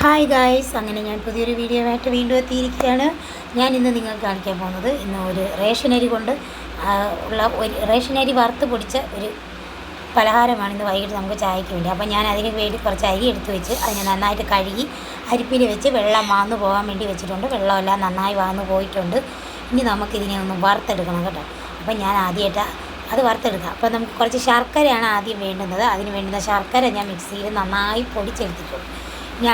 Hi guys, അങ്ങനെ ഞാൻ പുതിയൊരു വീഡിയോ ആയിട്ട് വീണ്ടും എത്തിയിരിക്കുകയാണ്. ഞാൻ ഇന്ന് നിങ്ങൾക്ക് കാണിക്കാൻ പോകുന്നത് ഒരു റേഷനരി കൊണ്ട് ഉള്ള ഒരു റേഷനരി വറുത്ത് പൊടിച്ച ഒരു പലഹാരമാണ് ഇന്ന് വൈകിട്ട് നമുക്ക് ചായയ്ക്ക് വേണ്ടി. അപ്പോൾ ഞാൻ അതിന് വേണ്ടി കുറച്ച് അരി എടുത്ത് വെച്ച് അതിനെ നന്നായിട്ട് കഴുകി അരിപ്പിൽ വെച്ച് വെള്ളം വാർന്നു പോകാൻ വേണ്ടി വെച്ചിട്ടുണ്ട്. വെള്ളമെല്ലാം നന്നായി വാർന്നു പോയിട്ടുണ്ട്. ഇനി നമുക്കിതിനെ ഒന്ന് വറുത്തെടുക്കണം കേട്ടോ. അപ്പം ഞാൻ ആദ്യമായിട്ട് അത് വറുത്തെടുക്കാം. അപ്പോൾ നമുക്ക് കുറച്ച് ശർക്കരയാണ് ആദ്യം വേണ്ടുന്നത്. അതിന് വേണ്ടുന്ന ശർക്കര ഞാൻ മിക്സിയിൽ നന്നായി പൊടിച്ചെടുത്തിട്ടുണ്ട്. ഇനി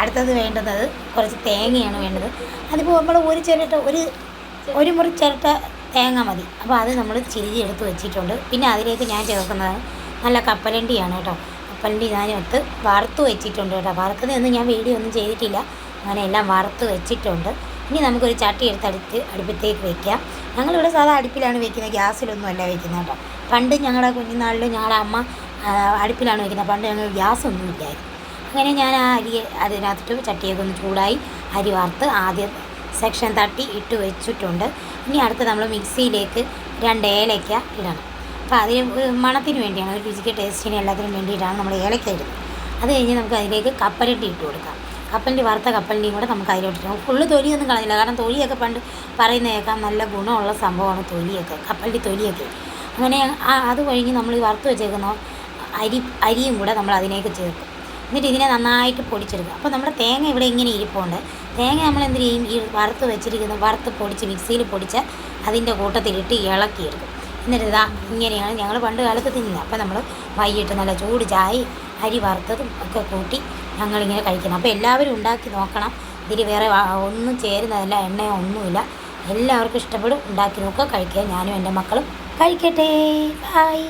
അടുത്തത് വേണ്ടുന്നത് കുറച്ച് തേങ്ങയാണ് വേണ്ടത്. അതിപ്പോൾ നമ്മൾ ഒരു മുറി ചിരട്ട തേങ്ങ മതി. അപ്പോൾ അത് നമ്മൾ ചിരിഞ്ഞ് എടുത്ത് വെച്ചിട്ടുണ്ട്. പിന്നെ അതിലേക്ക് ഞാൻ ചേർക്കുന്നത് നല്ല കപ്പലണ്ടിയാണ് കേട്ടോ. കപ്പലണ്ടി ഞാനെടുത്ത് വറുത്ത് വെച്ചിട്ടുണ്ട് കേട്ടോ. വറുക്കുന്നതൊന്നും ഞാൻ വീഡിയോ ഒന്നും ചെയ്തിട്ടില്ല. അങ്ങനെ എല്ലാം വറുത്ത് വെച്ചിട്ടുണ്ട്. ഇനി നമുക്കൊരു ചട്ടി എടുത്ത് അടുപ്പത്തേക്ക് വെക്കാം. ഞങ്ങളിവിടെ സാധാ അടുപ്പിലാണ് വെക്കുന്നത്, ഗ്യാസിലൊന്നും അല്ല വെക്കുന്നത് കേട്ടോ. പണ്ട് ഞങ്ങളുടെ കുഞ്ഞുനാളിൽ ഞങ്ങളുടെ അമ്മ അടുപ്പിലാണ് വെക്കുന്നത്. പണ്ട് ഞങ്ങൾ ഗ്യാസൊന്നും ഇല്ലായിരുന്നു. അങ്ങനെ ഞാൻ ആ അരി അതിനകത്തിട്ട് ചട്ടിയൊക്കെ ഒന്ന് ചൂടായി അരി വറുത്ത് ആദ്യം സെക്ഷൻ തട്ടി ഇട്ട് വെച്ചിട്ടുണ്ട്. ഇനി അടുത്ത് നമ്മൾ മിക്സിയിലേക്ക് 2 ഏലയ്ക്ക ഇടണം. അപ്പോൾ അതിന് മണത്തിന് വേണ്ടിയാണ്, ഒരു രുചിക്ക് ടേസ്റ്റിന് എല്ലാത്തിനും വേണ്ടിയിട്ടാണ് നമ്മൾ ഏലക്ക ഇടുന്നത്. അത് കഴിഞ്ഞ് നമുക്ക് അതിലേക്ക് കപ്പലണ്ടി ഇട്ട് കൊടുക്കാം. വറുത്ത കപ്പലണ്ടിയും കൂടെ നമുക്ക് അതിലോട്ട് ഇടാം. ഫുള്ള് തൊലിയൊന്നും കളഞ്ഞില്ല, കാരണം തൊലിയൊക്കെ പണ്ട് പറയുന്ന കേൾക്കാൻ നല്ല ഗുണമുള്ള സംഭവമാണ് തൊലിയൊക്കെ, കപ്പലണ്ടി തൊലിയൊക്കെ. അങ്ങനെ അത് കഴിഞ്ഞ് നമ്മൾ ഈ വറുത്ത് വെച്ചേക്കുന്ന അരിയും കൂടെ നമ്മൾ അതിലേക്ക് ചേർക്കും. എന്നിട്ട് ഇതിനെ നന്നായിട്ട് പൊടിച്ചെടുക്കുക. അപ്പോൾ നമ്മുടെ തേങ്ങ ഇവിടെ ഇങ്ങനെ ഇരിപ്പുണ്ട്. തേങ്ങ നമ്മൾ എന്ത് ചെയ്യും, ഈ വറുത്ത് പൊടിച്ച് മിക്സിയിൽ പൊടിച്ച് അതിൻ്റെ കൂട്ടത്തിലിട്ട് ഇളക്കിയെടുക്കും. എന്നിട്ട് ഇതാ ഇങ്ങനെയാണ് ഞങ്ങൾ പണ്ട് കാലത്ത് തിന്നുന്നത്. അപ്പോൾ നമ്മൾ വൈകിട്ട് നല്ല ചൂട് ചായ അരി വറുത്തതും ഒക്കെ കൂട്ടി ഞങ്ങളിങ്ങനെ കഴിക്കണം. അപ്പോൾ എല്ലാവരും ഉണ്ടാക്കി നോക്കണം. ഇതിൽ വേറെ ഒന്നും ചേരുന്നതല്ല, എണ്ണയോ ഒന്നുമില്ല. എല്ലാവർക്കും ഇഷ്ടപ്പെടും. ഉണ്ടാക്കി നോക്കുക, കഴിക്കുക. ഞാനും എൻ്റെ മക്കളും കഴിക്കട്ടെ. ബൈ.